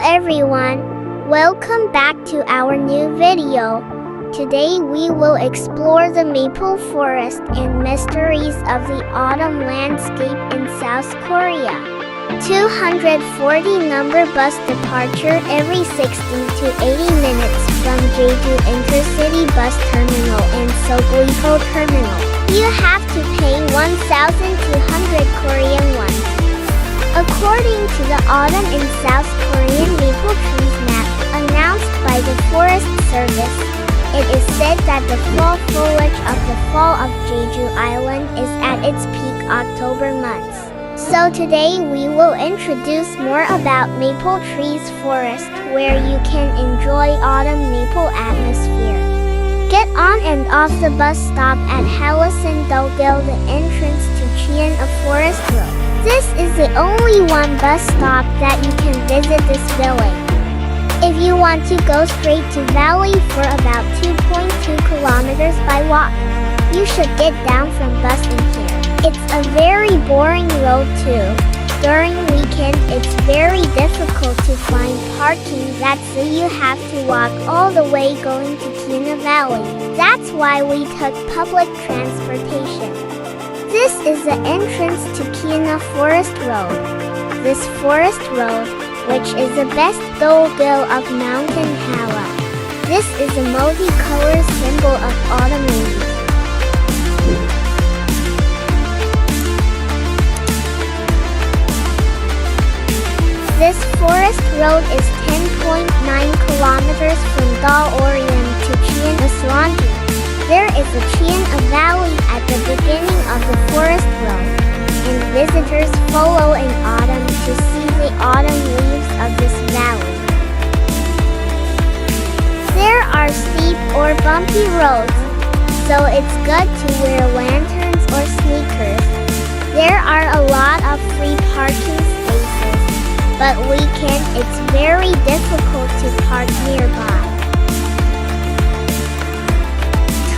everyone, welcome back to our new video. Today we will explore the maple forest and mysteries of the autumn landscape in South Korea. 240 number bus departure every 60 to 80 minutes from Jeju Intercity Bus Terminal and Sogwepo Terminal. You have to pay 1,200 Korean won. According to the Autumn in South Korean maple trees map announced by the Forest Service, it is said that the fall foliage of the fall of Jeju Island is at its peak October months. So today we will introduce more about maple trees forest where you can enjoy autumn maple atmosphere. Get on and off the bus stop at Hallasan National, the entrance to Cheon Forest Road. This is the only one bus stop that you can visit this village. If you want to go straight to valley for about 2.2 kilometers by walk, you should get down from bus in here. It's a very boring road too. During weekend it's very difficult to find parking, so you have to walk all the way going to Cheon Valley. That's why we took public transportation. This is the entrance to Cheon Forest Road. This forest road, which is the best dolgil of Mountain Halla. This is a multicolored symbol of autumn leaves. This forest road is 10.9 kilometers from Dal-Orion to Cheon Aslanji. There is a Cheon Valley at the beginning of the forest road, and visitors follow in autumn to see the autumn leaves of this valley. There are steep or bumpy roads, so it's good to wear lanterns or sneakers. There are a lot of free parking spaces, but weekend it's very difficult to park nearby.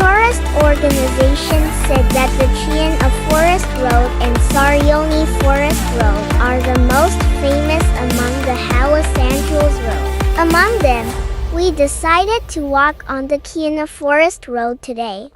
Tourist organizations said that the Cheon Forest Road and Saryoni Forest Road are the most famous among the Hallasan Road. Among them, we decided to walk on the Cheon Forest Road today.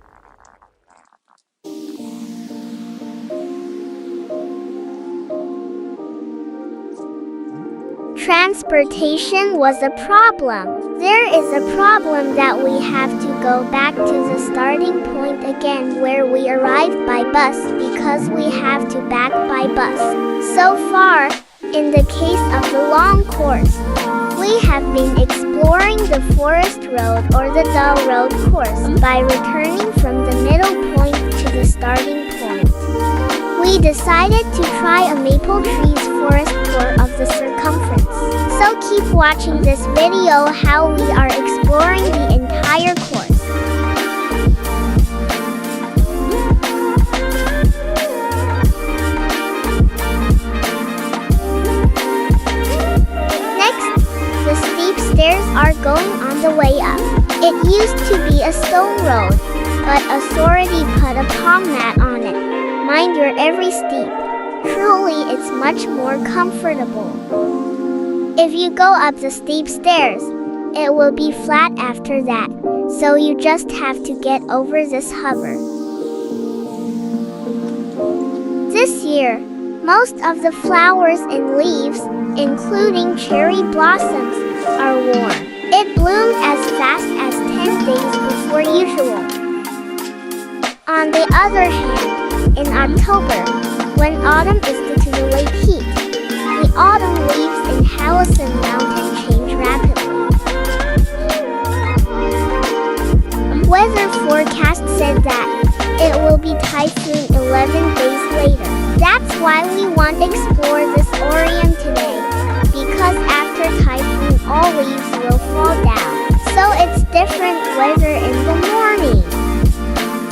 Transportation was a problem. There is a problem that we have to go back to the starting point again where we arrived by bus because we have to back by bus. So far, in the case of the long course, we have been exploring the forest road or the Dal Road course by returning from the middle point to the starting point. We decided to try a maple trees forest tour of the circumference. So keep watching this video how we are exploring the entire course. Next, the steep stairs are going on the way up. It used to be a stone road, but authority put a palm mat on it. Mind your every steep. Truly, it's much more comfortable. If you go up the steep stairs, it will be flat after that, so you just have to get over this hover. This year, most of the flowers and leaves, including cherry blossoms, are warm. It bloomed as fast as 10 days before usual. On the other hand, in October, when autumn is due to the late heat, the autumn leaves in Hallasan Mountain change rapidly. Weather forecast said that it will be typhoon 11 days later. That's why we want to explore this area today, because after typhoon all leaves will fall down. So it's different weather in the morning.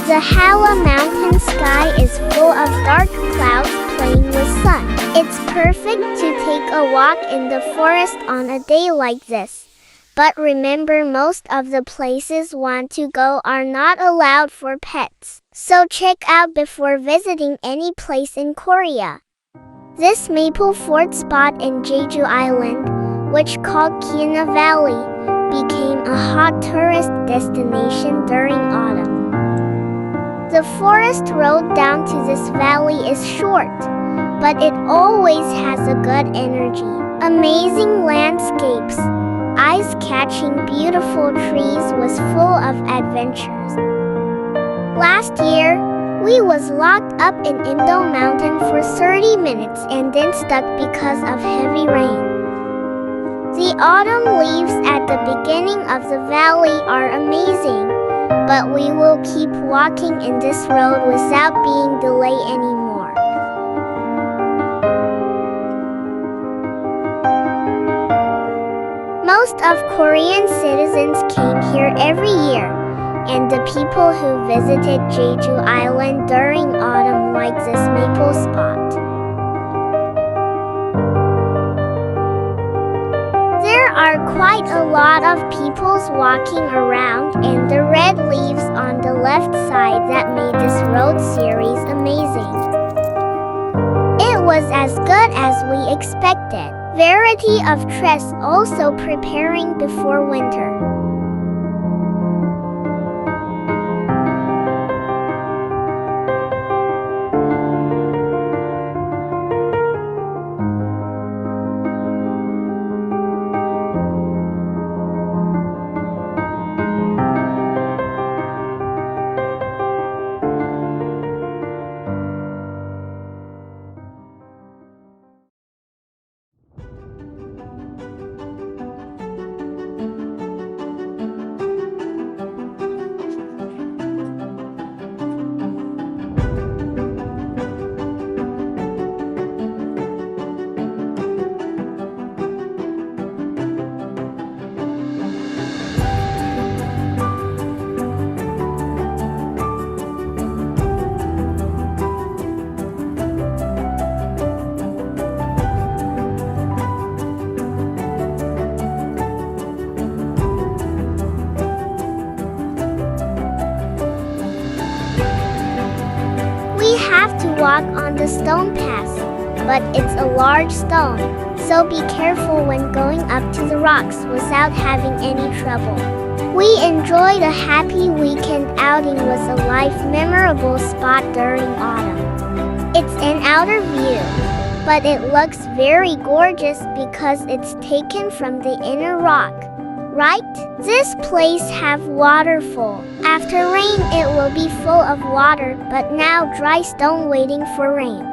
The Halla mountain sky is full of dark clouds playing with sun. It's perfect to take a walk in the forest on a day like this. But remember, most of the places want to go are not allowed for pets. So check out before visiting any place in Korea. This maple fort spot in Jeju Island, which called Kina Valley, became a hot tourist destination during autumn. The forest road down to this valley is short, but it always has a good energy. Amazing landscapes, eyes-catching beautiful trees was full of adventures. Last year, we was locked up in Gimble Mountain for 30 minutes and then stuck because of heavy rain. The autumn leaves at the beginning of the valley are amazing, but we will keep walking in this road without being delayed anymore. Most of Korean citizens came here every year, and the people who visited Jeju Island during autumn like this maple spot. There are quite a lot of peoples walking around, and the red leaves on the left side that made this road series amazing. It was as good as we expected. Variety of trees also preparing before winter. Walk on the stone path, but it's a large stone, so be careful when going up to the rocks without having any trouble. We enjoyed a happy weekend outing with a life memorable spot during autumn. It's an outer view, but it looks very gorgeous because it's taken from the inner rock. Right? This place have waterfall. After rain it will be full of water, but now dry stone waiting for rain.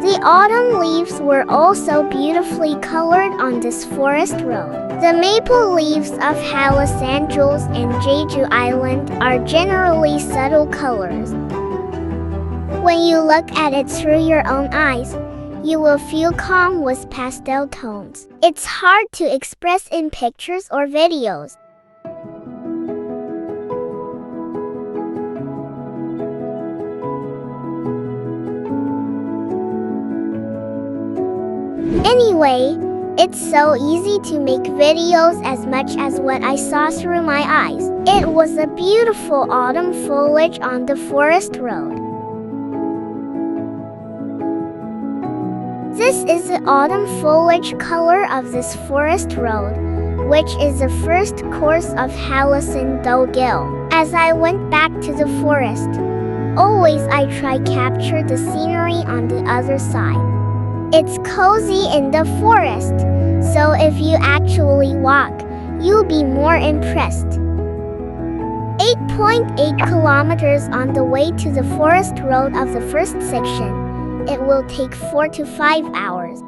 The autumn leaves were also beautifully colored on this forest road. The maple leaves of Hallasan and Jeju Island are generally subtle colors. When you look at it through your own eyes, you will feel calm with pastel tones. It's hard to express in pictures or videos. Anyway, it's so easy to make videos as much as what I saw through my eyes. It was a beautiful autumn foliage on the forest road. This is the autumn foliage color of this forest road, which is the first course of Hallasan National. As I went back to the forest, always I try capture the scenery on the other side. It's cozy in the forest, so if you actually walk, you'll be more impressed. 8.8 kilometers on the way to the forest road of the first section. It will take 4 to 5 hours.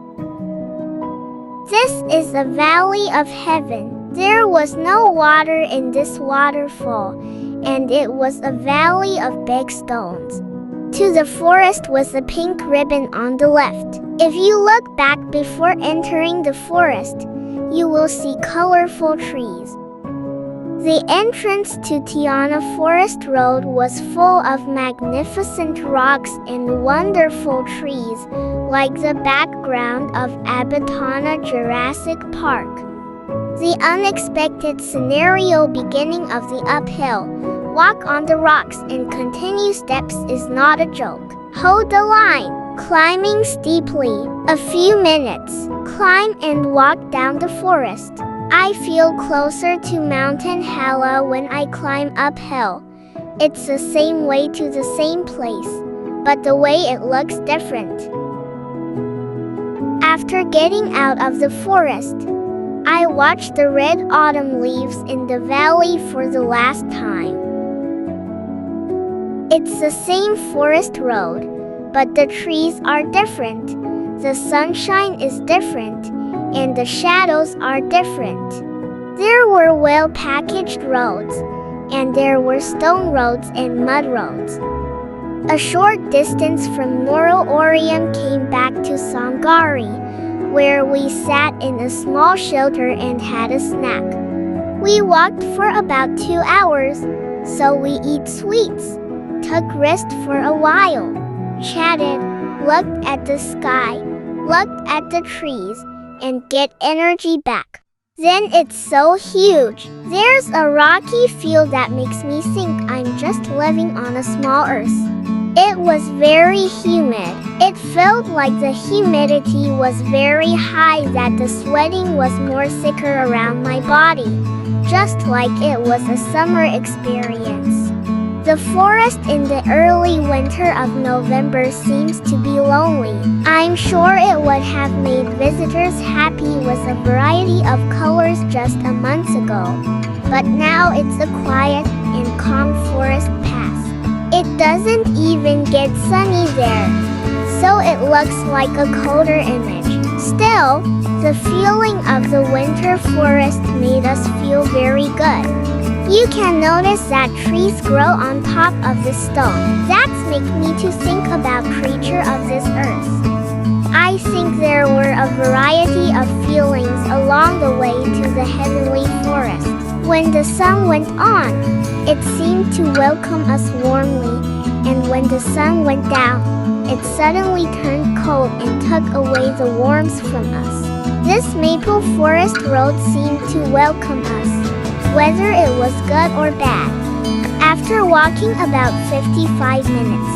This is a valley of heaven. There was no water in this waterfall, and it was a valley of big stones. To the forest was a pink ribbon on the left. If you look back before entering the forest, you will see colorful trees. The entrance to Tiana Forest Road was full of magnificent rocks and wonderful trees, like the background of Abatana Jurassic Park. The unexpected scenario beginning of the uphill walk on the rocks and continue steps is not a joke. Hold the line. Climbing steeply. A few minutes. Climb and walk down the forest. I feel closer to Mountain Hala when I climb uphill. It's the same way to the same place, but the way it looks different. After getting out of the forest, I watched the red autumn leaves in the valley for the last time. It's the same forest road, but the trees are different. The sunshine is different, and the shadows are different. There were well-packaged roads, and there were stone roads and mud roads. A short distance from Noro Orium came back to Sangari, where we sat in a small shelter and had a snack. We walked for about 2 hours, so we eat sweets, took rest for a while, chatted, looked at the sky, looked at the trees, and get energy back. Then it's so huge. There's a rocky field that makes me think I'm just living on a small earth. It was very humid. It felt like the humidity was very high, that the sweating was more thicker around my body, just like it was a summer experience. The forest in the early winter of November seems to be lonely. I'm sure it would have made visitors happy with a variety of colors just a month ago, but now it's a quiet and calm forest pass. It doesn't even get sunny there, so it looks like a colder image. Still, the feeling of the winter forest made us feel very good. You can notice that trees grow on top of the stone. That's make me to think about creature of this earth. I think there were a variety of feelings along the way to the heavenly forest. When the sun went on, it seemed to welcome us warmly, and when the sun went down, it suddenly turned cold and took away the warmth from us. This maple forest road seemed to welcome us, whether it was good or bad. After walking about 55 minutes,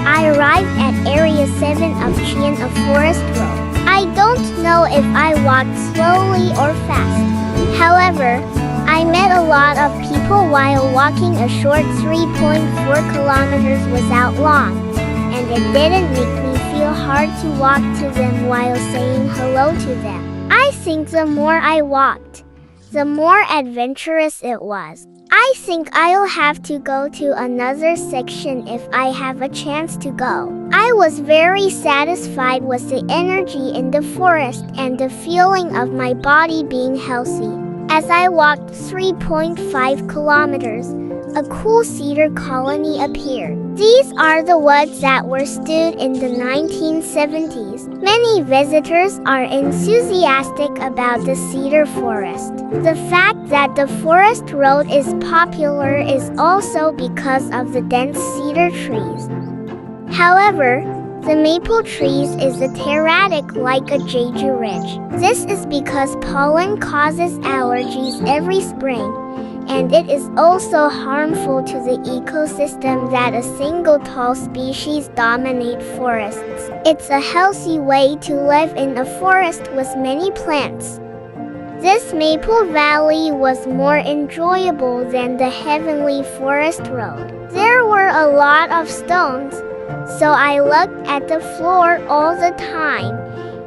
I arrived at Area 7 of Chian of Forest Road. I don't know if I walked slowly or fast. However, I met a lot of people while walking a short 3.4 kilometers without long, and it didn't make me feel hard to walk to them while saying hello to them. I think the more I walked, the more adventurous it was. I think I'll have to go to another section if I have a chance to go. I was very satisfied with the energy in the forest and the feeling of my body being healthy. As I walked 3.5 kilometers, a cool cedar colony appeared. These are the woods that were stood in the 1970s. Many visitors are enthusiastic about the cedar forest. The fact that the forest road is popular is also because of the dense cedar trees. However, the maple trees is erratic like a Jeju Ridge. This is because pollen causes allergies every spring, and it is also harmful to the ecosystem that a single tall species dominate forests. It's a healthy way to live in a forest with many plants. This maple valley was more enjoyable than the heavenly forest road. There were a lot of stones, so I looked at the floor all the time,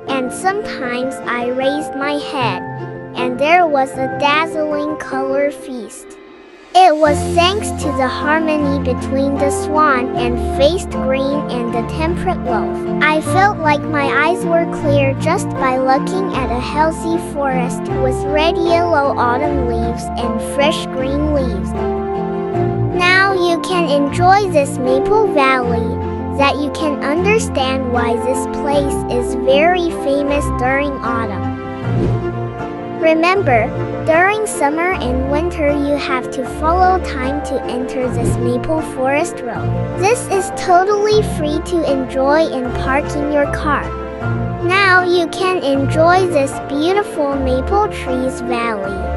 and sometimes I raised my head, and there was a dazzling color feast. It was thanks to the harmony between the swan and faced green and the temperate wolf. I felt like my eyes were clear just by looking at a healthy forest with red yellow autumn leaves and fresh green leaves. Now you can enjoy this Maple Valley, that you can understand why this place is very famous during autumn. Remember, during summer and winter you have to follow time to enter this maple forest road. This is totally free to enjoy and park in your car. Now you can enjoy this beautiful maple trees valley.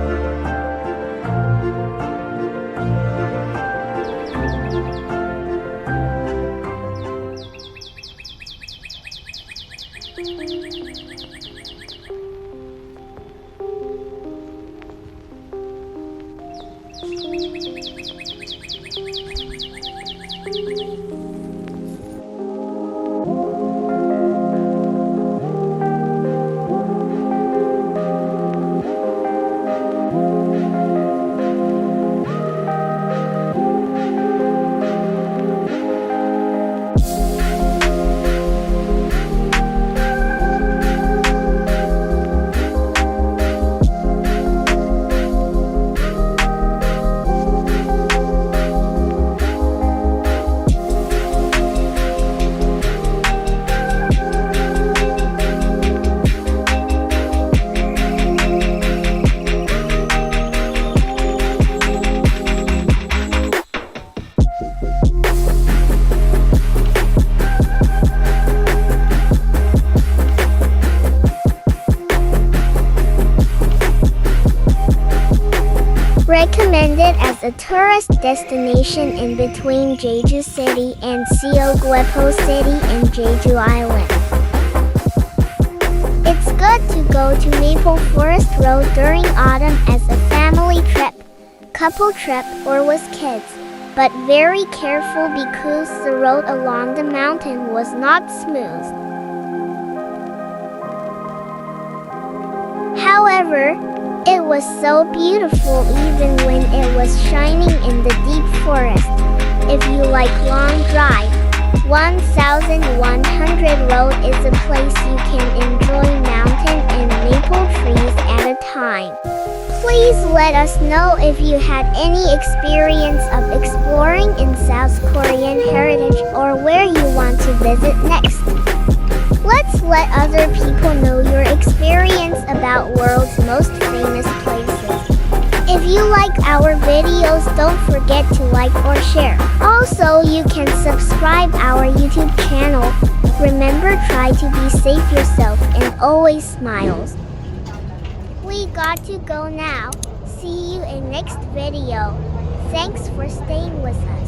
Recommended as a tourist destination in between Jeju City and Siogwepo City in Jeju Island. It's good to go to Maple Forest Road during autumn as a family trip, couple trip, or with kids, but very careful because the road along the mountain was not smooth. However, it was so beautiful even when it was shining in the deep forest. If you like long drive, 1100 Road is a place you can enjoy mountain and maple trees at a time. Please let us know if you had any experience of exploring in South Korean heritage or where you want to visit next. Let's let other people know your experience about world's most famous places. If you like our videos, don't forget to like or share. Also, you can subscribe our YouTube channel. Remember, try to be safe yourself and always smiles. We got to go now. See you in next video. Thanks for staying with us.